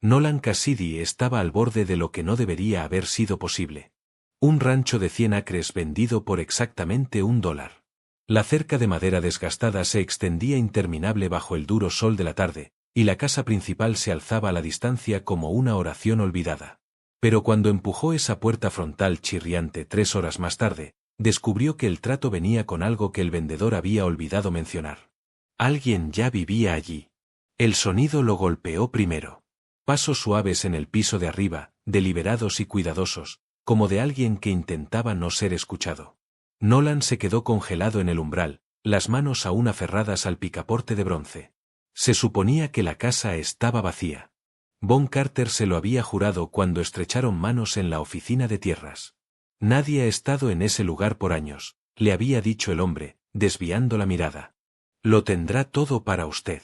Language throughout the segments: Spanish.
Nolan Cassidy estaba al borde de lo que no debería haber sido posible. Un rancho de 100 acres vendido por exactamente $1. La cerca de madera desgastada se extendía interminable bajo el duro sol de la tarde, y la casa principal se alzaba a la distancia como una oración olvidada. Pero cuando empujó esa puerta frontal chirriante 3 horas más tarde, descubrió que el trato venía con algo que el vendedor había olvidado mencionar. Alguien ya vivía allí. El sonido lo golpeó primero. Pasos suaves en el piso de arriba, deliberados y cuidadosos, como de alguien que intentaba no ser escuchado. Nolan se quedó congelado en el umbral, las manos aún aferradas al picaporte de bronce. Se suponía que la casa estaba vacía. Von Carter se lo había jurado cuando estrecharon manos en la oficina de tierras. Nadie ha estado en ese lugar por años, le había dicho el hombre, desviando la mirada. Lo tendrá todo para usted.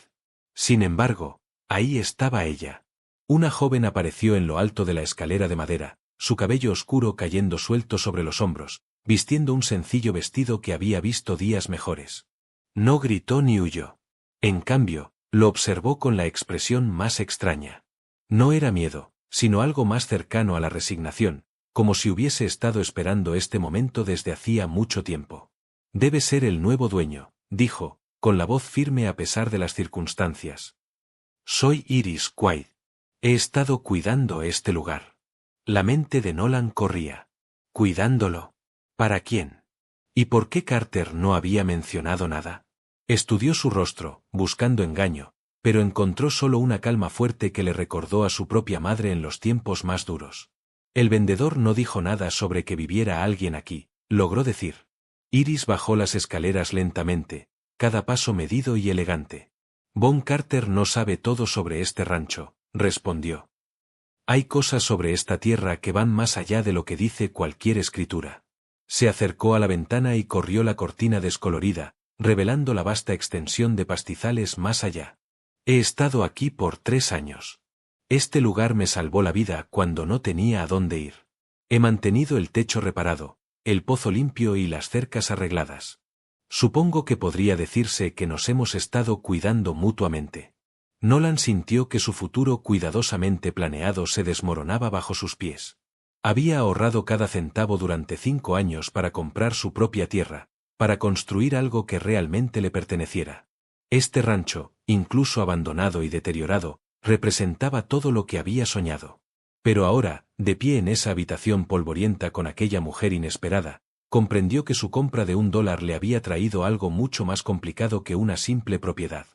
Sin embargo, ahí estaba ella. Una joven apareció en lo alto de la escalera de madera, su cabello oscuro cayendo suelto sobre los hombros, vistiendo un sencillo vestido que había visto días mejores. No gritó ni huyó. En cambio, lo observó con la expresión más extraña. No era miedo, sino algo más cercano a la resignación, como si hubiese estado esperando este momento desde hacía mucho tiempo. Debe ser el nuevo dueño, dijo, con la voz firme a pesar de las circunstancias. Soy Iris Quaid. He estado cuidando este lugar. La mente de Nolan corría. ¿Cuidándolo? ¿Para quién? ¿Y por qué Carter no había mencionado nada? Estudió su rostro, buscando engaño, pero encontró solo una calma fuerte que le recordó a su propia madre en los tiempos más duros. El vendedor no dijo nada sobre que viviera alguien aquí, logró decir. Iris bajó las escaleras lentamente, cada paso medido y elegante. Von Carter no sabe todo sobre este rancho, respondió. Hay cosas sobre esta tierra que van más allá de lo que dice cualquier escritura. Se acercó a la ventana y corrió la cortina descolorida, revelando la vasta extensión de pastizales más allá. He estado aquí por 3 años. Este lugar me salvó la vida cuando no tenía a dónde ir. He mantenido el techo reparado, el pozo limpio y las cercas arregladas. Supongo que podría decirse que nos hemos estado cuidando mutuamente. Nolan sintió que su futuro cuidadosamente planeado se desmoronaba bajo sus pies. Había ahorrado cada centavo durante 5 años para comprar su propia tierra, para construir algo que realmente le perteneciera. Este rancho, incluso abandonado y deteriorado, representaba todo lo que había soñado. Pero ahora, de pie en esa habitación polvorienta con aquella mujer inesperada, comprendió que su compra de $1 le había traído algo mucho más complicado que una simple propiedad.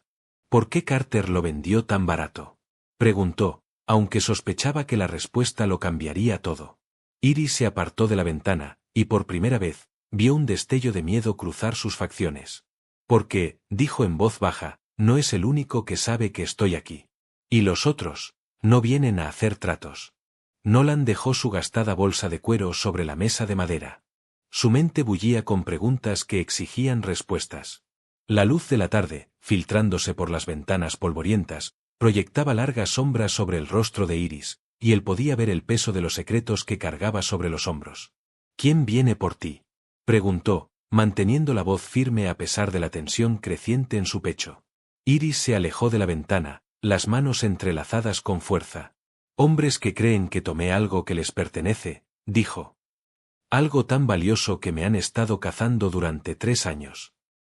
¿Por qué Carter lo vendió tan barato? Preguntó, aunque sospechaba que la respuesta lo cambiaría todo. Iris se apartó de la ventana, y por primera vez, vio un destello de miedo cruzar sus facciones. Porque, dijo en voz baja, no es el único que sabe que estoy aquí. Y los otros, no vienen a hacer tratos. Nolan dejó su gastada bolsa de cuero sobre la mesa de madera. Su mente bullía con preguntas que exigían respuestas. La luz de la tarde, filtrándose por las ventanas polvorientas, proyectaba largas sombras sobre el rostro de Iris, y él podía ver el peso de los secretos que cargaba sobre los hombros. ¿Quién viene por ti?, preguntó, manteniendo la voz firme a pesar de la tensión creciente en su pecho. Iris se alejó de la ventana, las manos entrelazadas con fuerza. Hombres que creen que tomé algo que les pertenece, dijo. Algo tan valioso que me han estado cazando durante 3 años.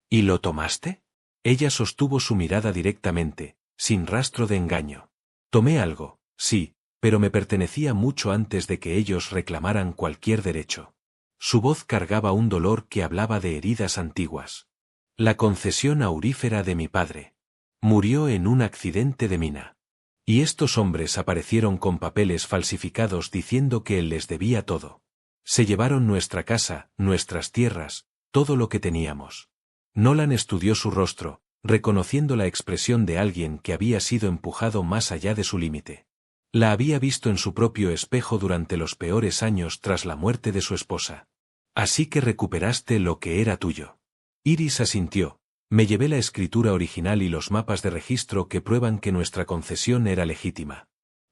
¿Y lo tomaste? Ella sostuvo su mirada directamente, sin rastro de engaño. Tomé algo, sí, pero me pertenecía mucho antes de que ellos reclamaran cualquier derecho. Su voz cargaba un dolor que hablaba de heridas antiguas. La concesión aurífera de mi padre. Murió en un accidente de mina. Y estos hombres aparecieron con papeles falsificados diciendo que él les debía todo. Se llevaron nuestra casa, nuestras tierras, todo lo que teníamos. Nolan estudió su rostro, reconociendo la expresión de alguien que había sido empujado más allá de su límite. La había visto en su propio espejo durante los peores años tras la muerte de su esposa. Así que recuperaste lo que era tuyo. Iris asintió. Me llevé la escritura original y los mapas de registro que prueban que nuestra concesión era legítima.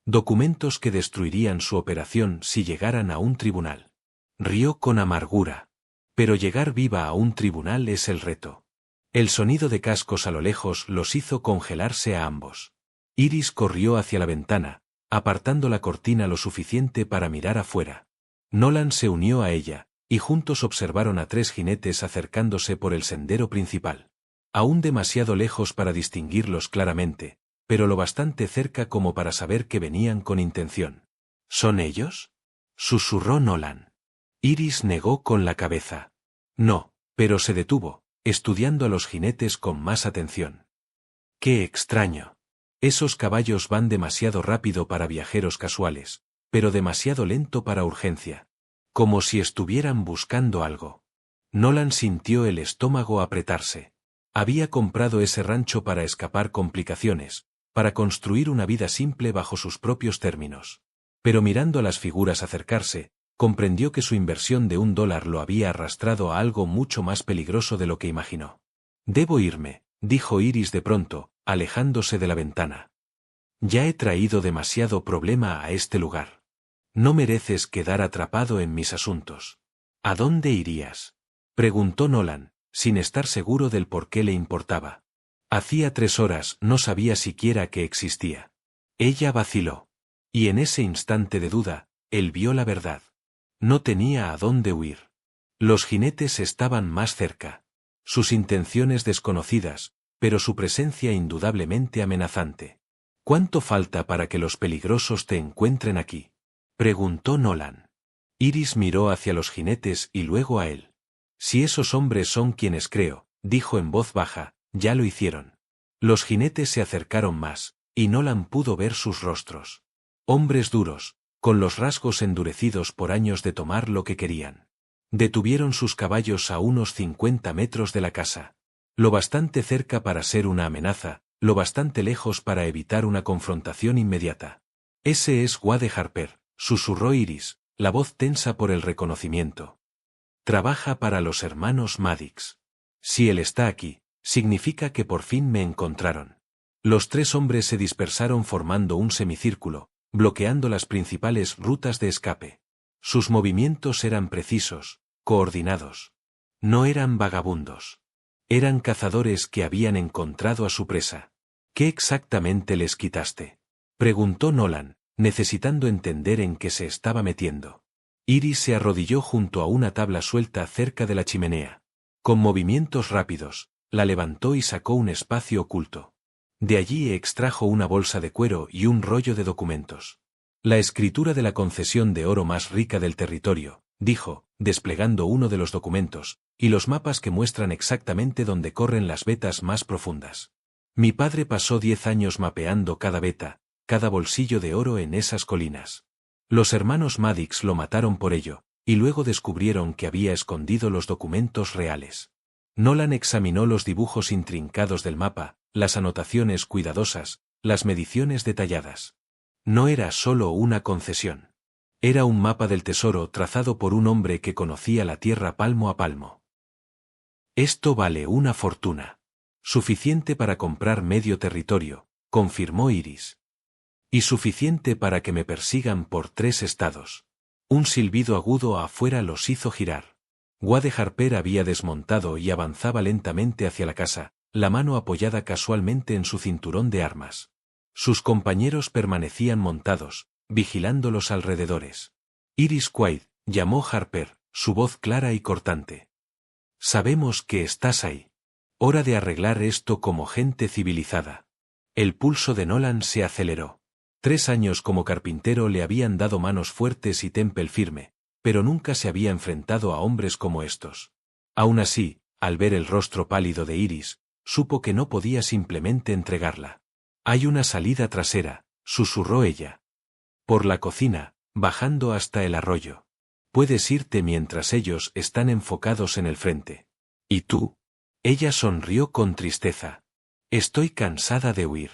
Documentos que destruirían su operación si llegaran a un tribunal. Rió con amargura. Pero llegar viva a un tribunal es el reto. El sonido de cascos a lo lejos los hizo congelarse a ambos. Iris corrió hacia la ventana, apartando la cortina lo suficiente para mirar afuera. Nolan se unió a ella, y juntos observaron a 3 jinetes acercándose por el sendero principal. Aún demasiado lejos para distinguirlos claramente, pero lo bastante cerca como para saber que venían con intención. ¿Son ellos?, susurró Nolan. Iris negó con la cabeza. No, pero se detuvo, estudiando a los jinetes con más atención. ¡Qué extraño! Esos caballos van demasiado rápido para viajeros casuales, pero demasiado lento para urgencia. Como si estuvieran buscando algo. Nolan sintió el estómago apretarse. Había comprado ese rancho para escapar complicaciones, para construir una vida simple bajo sus propios términos. Pero mirando a las figuras acercarse, comprendió que su inversión de $1 lo había arrastrado a algo mucho más peligroso de lo que imaginó. «Debo irme», dijo Iris de pronto, alejándose de la ventana. «Ya he traído demasiado problema a este lugar. No mereces quedar atrapado en mis asuntos». «¿A dónde irías?», preguntó Nolan, sin estar seguro del por qué le importaba. Hacía 3 horas no sabía siquiera que existía. Ella vaciló. Y en ese instante de duda, él vio la verdad. No tenía a dónde huir. Los jinetes estaban más cerca. Sus intenciones desconocidas, pero su presencia indudablemente amenazante. «¿Cuánto falta para que los peligrosos te encuentren aquí?», preguntó Nolan. Iris miró hacia los jinetes y luego a él. «Si esos hombres son quienes creo», dijo en voz baja, «ya lo hicieron». Los jinetes se acercaron más, y Nolan pudo ver sus rostros. Hombres duros, con los rasgos endurecidos por años de tomar lo que querían. Detuvieron sus caballos a unos 50 metros de la casa. Lo bastante cerca para ser una amenaza, lo bastante lejos para evitar una confrontación inmediata. «Ese es Wade Harper», susurró Iris, la voz tensa por el reconocimiento. «Trabaja para los hermanos Maddox. Si él está aquí, significa que por fin me encontraron». Los 3 hombres se dispersaron formando un semicírculo, bloqueando las principales rutas de escape. Sus movimientos eran precisos, coordinados. No eran vagabundos. Eran cazadores que habían encontrado a su presa. «¿Qué exactamente les quitaste?», preguntó Nolan, necesitando entender en qué se estaba metiendo. Iris se arrodilló junto a una tabla suelta cerca de la chimenea. Con movimientos rápidos, la levantó y sacó un espacio oculto. De allí extrajo una bolsa de cuero y un rollo de documentos. «La escritura de la concesión de oro más rica del territorio», dijo, desplegando uno de los documentos, «y los mapas que muestran exactamente dónde corren las vetas más profundas. Mi padre pasó 10 años mapeando cada veta, cada bolsillo de oro en esas colinas. Los hermanos Maddox lo mataron por ello, y luego descubrieron que había escondido los documentos reales». Nolan examinó los dibujos intrincados del mapa, las anotaciones cuidadosas, las mediciones detalladas. No era solo una concesión. Era un mapa del tesoro trazado por un hombre que conocía la tierra palmo a palmo. «Esto vale una fortuna. Suficiente para comprar medio territorio», confirmó Iris. «Y suficiente para que me persigan por 3 estados». Un silbido agudo afuera los hizo girar. Wade Harper había desmontado y avanzaba lentamente hacia la casa, la mano apoyada casualmente en su cinturón de armas. Sus compañeros permanecían montados, vigilando los alrededores. «Iris Quaid», llamó Harper, su voz clara y cortante. «Sabemos que estás ahí. Hora de arreglar esto como gente civilizada». El pulso de Nolan se aceleró. 3 años como carpintero le habían dado manos fuertes y temple firme, pero nunca se había enfrentado a hombres como estos. Aún así, al ver el rostro pálido de Iris, supo que no podía simplemente entregarla. «Hay una salida trasera», susurró ella. «Por la cocina, bajando hasta el arroyo. Puedes irte mientras ellos están enfocados en el frente». «¿Y tú?». Ella sonrió con tristeza. «Estoy cansada de huir.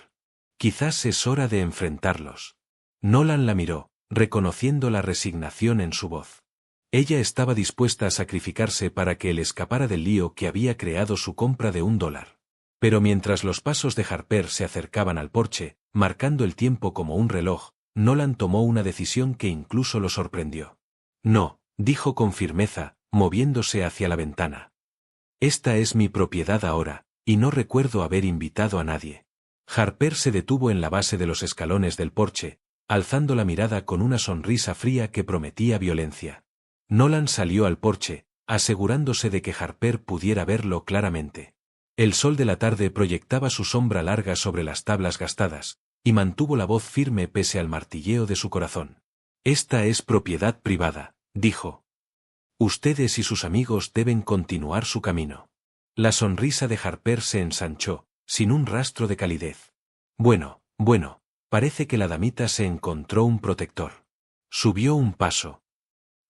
Quizás es hora de enfrentarlos». Nolan la miró, reconociendo la resignación en su voz. Ella estaba dispuesta a sacrificarse para que él escapara del lío que había creado su compra de $1. Pero mientras los pasos de Harper se acercaban al porche, marcando el tiempo como un reloj, Nolan tomó una decisión que incluso lo sorprendió. «No», dijo con firmeza, moviéndose hacia la ventana. «Esta es mi propiedad ahora, y no recuerdo haber invitado a nadie». Harper se detuvo en la base de los escalones del porche, alzando la mirada con una sonrisa fría que prometía violencia. Nolan salió al porche, asegurándose de que Harper pudiera verlo claramente. El sol de la tarde proyectaba su sombra larga sobre las tablas gastadas, y mantuvo la voz firme pese al martilleo de su corazón. «Esta es propiedad privada», dijo. «Ustedes y sus amigos deben continuar su camino». La sonrisa de Harper se ensanchó, sin un rastro de calidez. Bueno, parece que la damita se encontró un protector. Subió un paso.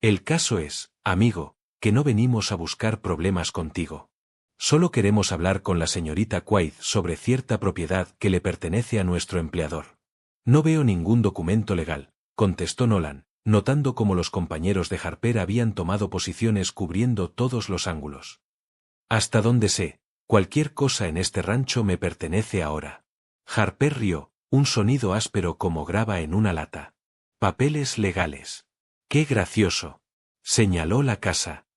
«El caso es, amigo, que no venimos a buscar problemas contigo. Solo queremos hablar con la señorita Quaid sobre cierta propiedad que le pertenece a nuestro empleador». «No veo ningún documento legal», contestó Nolan, notando cómo los compañeros de Harper habían tomado posiciones cubriendo todos los ángulos. «Hasta donde sé, cualquier cosa en este rancho me pertenece ahora». Harper rió, un sonido áspero como grava en una lata. «Papeles legales. ¡Qué gracioso!», señaló la casa.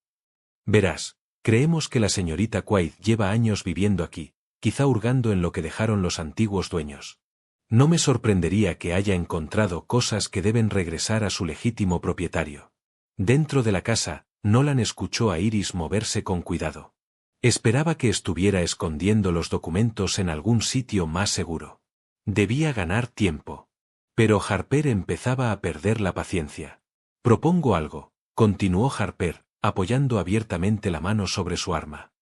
«Verás, creemos que la señorita Quaid lleva años viviendo aquí, quizá hurgando en lo que dejaron los antiguos dueños. No me sorprendería que haya encontrado cosas que deben regresar a su legítimo propietario». Dentro de la casa, Nolan escuchó a Iris moverse con cuidado. Esperaba que estuviera escondiendo los documentos en algún sitio más seguro. Debía ganar tiempo. Pero Harper empezaba a perder la paciencia. «Propongo algo», continuó Harper, apoyando abiertamente la mano sobre su arma.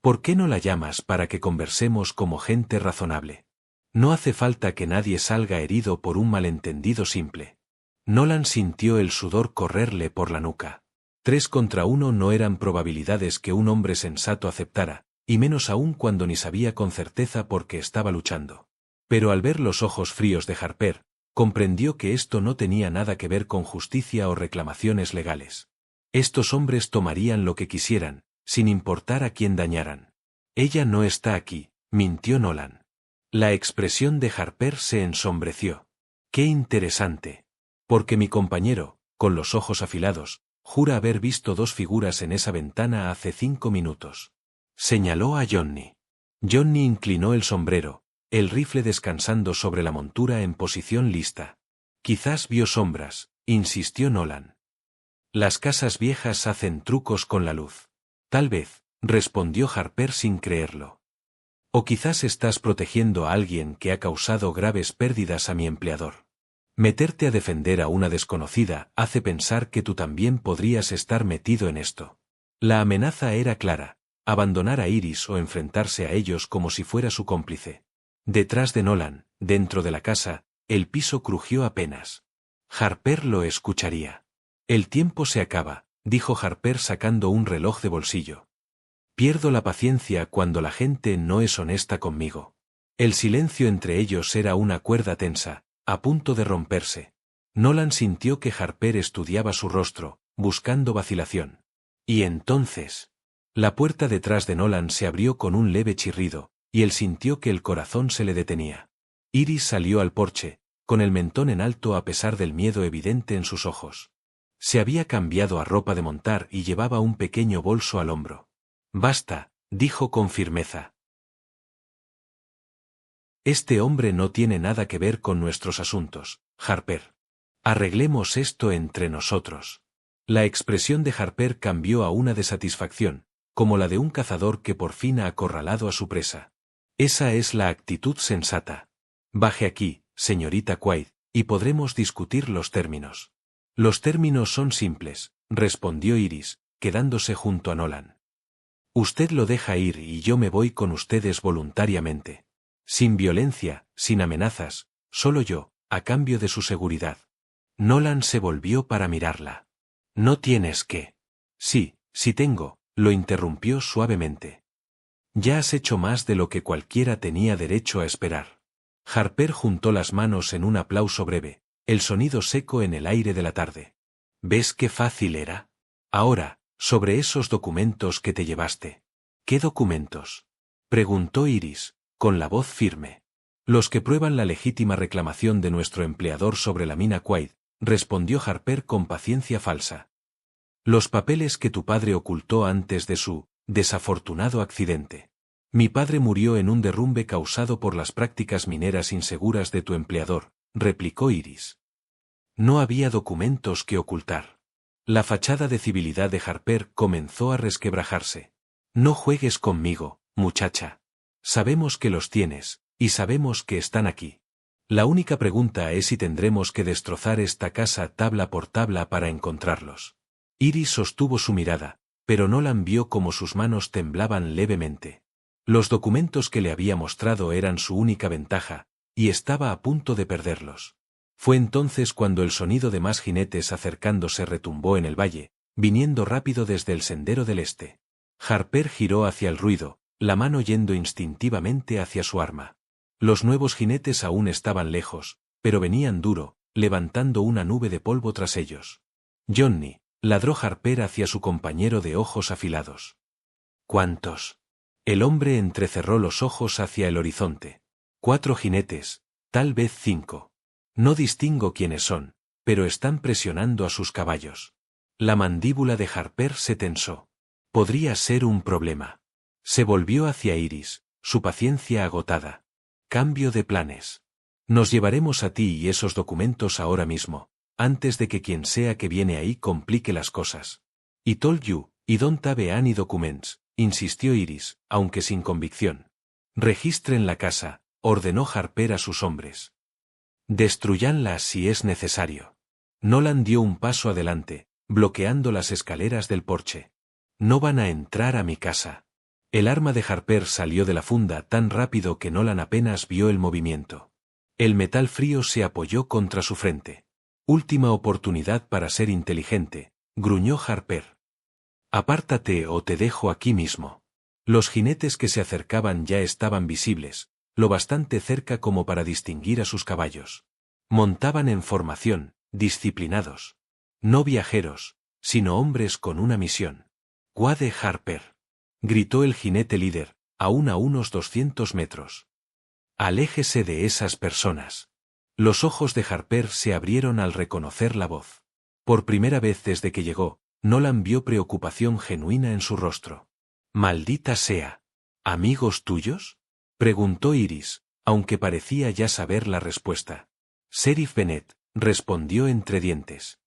«¿Por qué no la llamas para que conversemos como gente razonable? No hace falta que nadie salga herido por un malentendido simple». Nolan sintió el sudor correrle por la nuca. 3 contra 1 no eran probabilidades que un hombre sensato aceptara, y menos aún cuando ni sabía con certeza por qué estaba luchando. Pero al ver los ojos fríos de Harper, comprendió que esto no tenía nada que ver con justicia o reclamaciones legales. Estos hombres tomarían lo que quisieran, sin importar a quién dañaran. «Ella no está aquí», mintió Nolan. La expresión de Harper se ensombreció. «Qué interesante. Porque mi compañero, con los ojos afilados, jura haber visto 2 figuras en esa ventana hace 5 minutos. Señaló a Johnny. Johnny inclinó el sombrero, el rifle descansando sobre la montura en posición lista. «Quizás vio sombras», insistió Nolan. «Las casas viejas hacen trucos con la luz». «Tal vez», respondió Harper sin creerlo. «O quizás estás protegiendo a alguien que ha causado graves pérdidas a mi empleador. Meterte a defender a una desconocida hace pensar que tú también podrías estar metido en esto». La amenaza era clara: abandonar a Iris o enfrentarse a ellos como si fuera su cómplice. Detrás de Nolan, dentro de la casa, el piso crujió apenas. Harper lo escucharía. «El tiempo se acaba», dijo Harper sacando un reloj de bolsillo. «Pierdo la paciencia cuando la gente no es honesta conmigo». El silencio entre ellos era una cuerda tensa, a punto de romperse. Nolan sintió que Harper estudiaba su rostro, buscando vacilación. Y entonces, la puerta detrás de Nolan se abrió con un leve chirrido, y él sintió que el corazón se le detenía. Iris salió al porche, con el mentón en alto a pesar del miedo evidente en sus ojos. Se había cambiado a ropa de montar y llevaba un pequeño bolso al hombro. «Basta», dijo con firmeza. «Este hombre no tiene nada que ver con nuestros asuntos, Harper. Arreglemos esto entre nosotros». La expresión de Harper cambió a una de satisfacción, como la de un cazador que por fin ha acorralado a su presa. «Esa es la actitud sensata. Baje aquí, señorita Quaid, y podremos discutir los términos». «Los términos son simples», respondió Iris, quedándose junto a Nolan. «Usted lo deja ir y yo me voy con ustedes voluntariamente. Sin violencia, sin amenazas, solo yo, a cambio de su seguridad». Nolan se volvió para mirarla. «No tienes que». «Sí, sí tengo», lo interrumpió suavemente. «Ya has hecho más de lo que cualquiera tenía derecho a esperar». Harper juntó las manos en un aplauso breve, el sonido seco en el aire de la tarde. «¿Ves qué fácil era? Ahora, sobre esos documentos que te llevaste». «¿Qué documentos?», preguntó Iris, con la voz firme. «Los que prueban la legítima reclamación de nuestro empleador sobre la mina Quaid», respondió Harper con paciencia falsa. «Los papeles que tu padre ocultó antes de su desafortunado accidente. Mi padre murió en un derrumbe causado por las prácticas mineras inseguras de tu empleador», replicó Iris. No había documentos que ocultar. La fachada de civilidad de Harper comenzó a resquebrajarse. No juegues conmigo, muchacha. Sabemos que los tienes, y sabemos que están aquí. La única pregunta es si tendremos que destrozar esta casa tabla por tabla para encontrarlos. Iris sostuvo su mirada, pero Nolan vio cómo sus manos temblaban levemente. Los documentos que le había mostrado eran su única ventaja, y estaba a punto de perderlos. Fue entonces cuando el sonido de más jinetes acercándose retumbó en el valle, viniendo rápido desde el sendero del este. Harper giró hacia el ruido, la mano yendo instintivamente hacia su arma. Los nuevos jinetes aún estaban lejos, pero venían duro, levantando una nube de polvo tras ellos. «Johnny», ladró Harper hacia su compañero de ojos afilados. «¿Cuántos?». El hombre entrecerró los ojos hacia el horizonte. 4 jinetes, tal vez 5. No distingo quiénes son, pero están presionando a sus caballos. La mandíbula de Harper se tensó. Podría ser un problema. Se volvió hacia Iris, su paciencia agotada. «Cambio de planes. Nos llevaremos a ti y esos documentos ahora mismo, antes de que quien sea que viene ahí complique las cosas». «I told you, I don't have any documents», insistió Iris, aunque sin convicción. «Registren la casa», ordenó Harper a sus hombres. «Destruyanla si es necesario». Nolan dio un paso adelante, bloqueando las escaleras del porche. «No van a entrar a mi casa». El arma de Harper salió de la funda tan rápido que Nolan apenas vio el movimiento. El metal frío se apoyó contra su frente. «Última oportunidad para ser inteligente», gruñó Harper. «Apártate o te dejo aquí mismo». Los jinetes que se acercaban ya estaban visibles, lo bastante cerca como para distinguir a sus caballos. Montaban en formación, disciplinados. No viajeros, sino hombres con una misión. «Wade Harper», gritó el jinete líder, aún a unos 200 metros. «Aléjese de esas personas». Los ojos de Harper se abrieron al reconocer la voz. Por primera vez desde que llegó, Nolan vio preocupación genuina en su rostro. «Maldita sea. ¿Amigos tuyos?», preguntó Iris, aunque parecía ya saber la respuesta. «Sheriff Bennett», respondió entre dientes.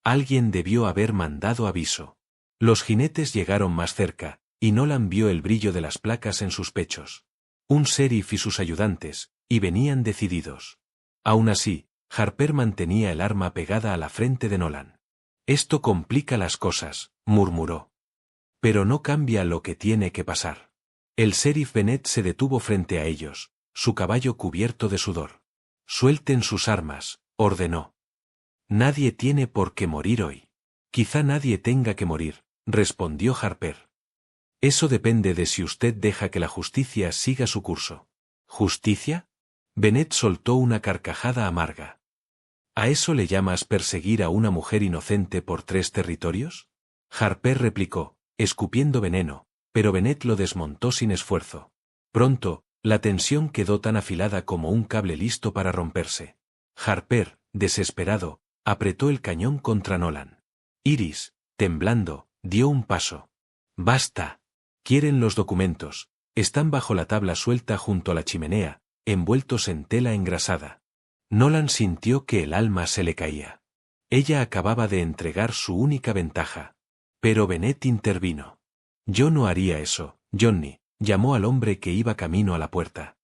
Alguien debió haber mandado aviso. Los jinetes llegaron más cerca, y Nolan vio el brillo de las placas en sus pechos. Un sheriff y sus ayudantes, y venían decididos. Aún así, Harper mantenía el arma pegada a la frente de Nolan. «Esto complica las cosas», murmuró. «Pero no cambia lo que tiene que pasar». El sheriff Bennett se detuvo frente a ellos, su caballo cubierto de sudor. «Suelten sus armas», ordenó. «Nadie tiene por qué morir hoy». «Quizá nadie tenga que morir», respondió Harper. «Eso depende de si usted deja que la justicia siga su curso». «¿Justicia?». Bennett soltó una carcajada amarga. «¿A eso le llamas perseguir a una mujer inocente por 3 territorios?». Harper replicó, escupiendo veneno, pero Bennett lo desmontó sin esfuerzo. Pronto, la tensión quedó tan afilada como un cable listo para romperse. Harper, desesperado, apretó el cañón contra Nolan. Iris, temblando, dio un paso. «Basta. Quieren los documentos. Están bajo la tabla suelta junto a la chimenea, envueltos en tela engrasada». Nolan sintió que el alma se le caía. Ella acababa de entregar su única ventaja. Pero Bennett intervino. «Yo no haría eso, Johnny», llamó al hombre que iba camino a la puerta.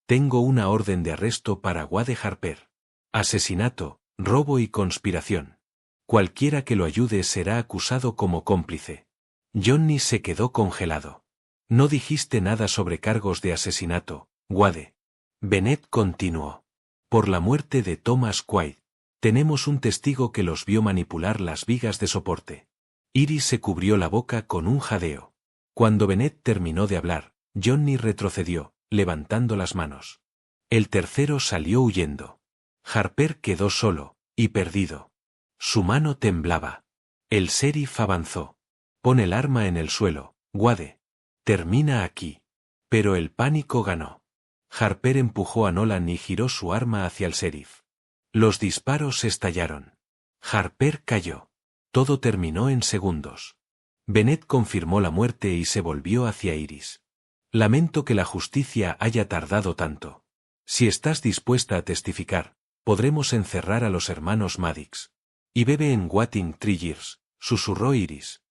«Tengo una orden de arresto para Wade Harper. Asesinato, robo y conspiración. Cualquiera que lo ayude será acusado como cómplice». Johnny se quedó congelado. «No dijiste nada sobre cargos de asesinato, Wade». Bennett continuó. «Por la muerte de Thomas Quaid. Tenemos un testigo que los vio manipular las vigas de soporte». Iris se cubrió la boca con un jadeo. Cuando Bennett terminó de hablar, Johnny retrocedió, levantando las manos. El tercero salió huyendo. Harper quedó solo, y perdido. Su mano temblaba. El sheriff avanzó. «Pon el arma en el suelo, Wade. Termina aquí». Pero el pánico ganó. Harper empujó a Nolan y giró su arma hacia el sheriff. Los disparos estallaron. Harper cayó. Todo terminó en segundos. Bennett confirmó la muerte y se volvió hacia Iris. «Lamento que la justicia haya tardado tanto. Si estás dispuesta a testificar, podremos encerrar a los hermanos Maddox. Y bebe en Waiting 3 Years, susurró Iris.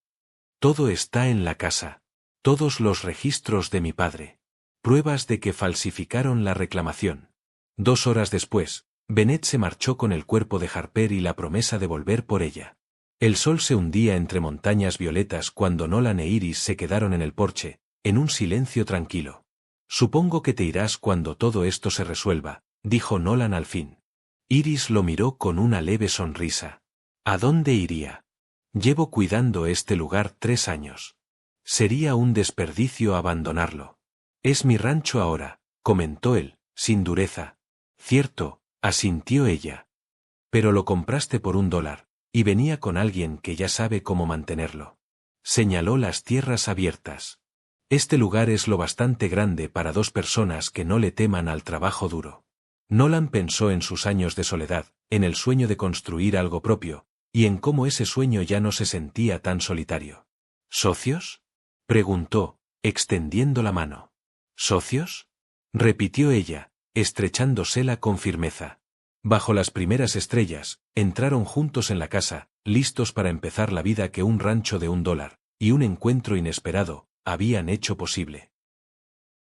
Todo está en la casa. Todos los registros de mi padre. Pruebas de que falsificaron la reclamación. 2 horas después, Bennett se marchó con el cuerpo de Harper y la promesa de volver por ella. El sol se hundía entre montañas violetas cuando Nolan e Iris se quedaron en el porche, en un silencio tranquilo. Supongo que te irás cuando todo esto se resuelva, dijo Nolan al fin. Iris lo miró con una leve sonrisa. ¿A dónde iría? Llevo cuidando este lugar 3 años. Sería un desperdicio abandonarlo. Es mi rancho ahora, comentó él, sin dureza. Cierto, asintió ella. Pero lo compraste por $1, y venía con alguien que ya sabe cómo mantenerlo. Señaló las tierras abiertas. Este lugar es lo bastante grande para 2 personas que no le teman al trabajo duro. Nolan pensó en sus años de soledad, en el sueño de construir algo propio, y en cómo ese sueño ya no se sentía tan solitario. ¿Socios? Preguntó, extendiendo la mano. ¿Socios? Repitió ella, estrechándosela con firmeza. Bajo las primeras estrellas, entraron juntos en la casa, listos para empezar la vida que un rancho de $1, y un encuentro inesperado, habían hecho posible.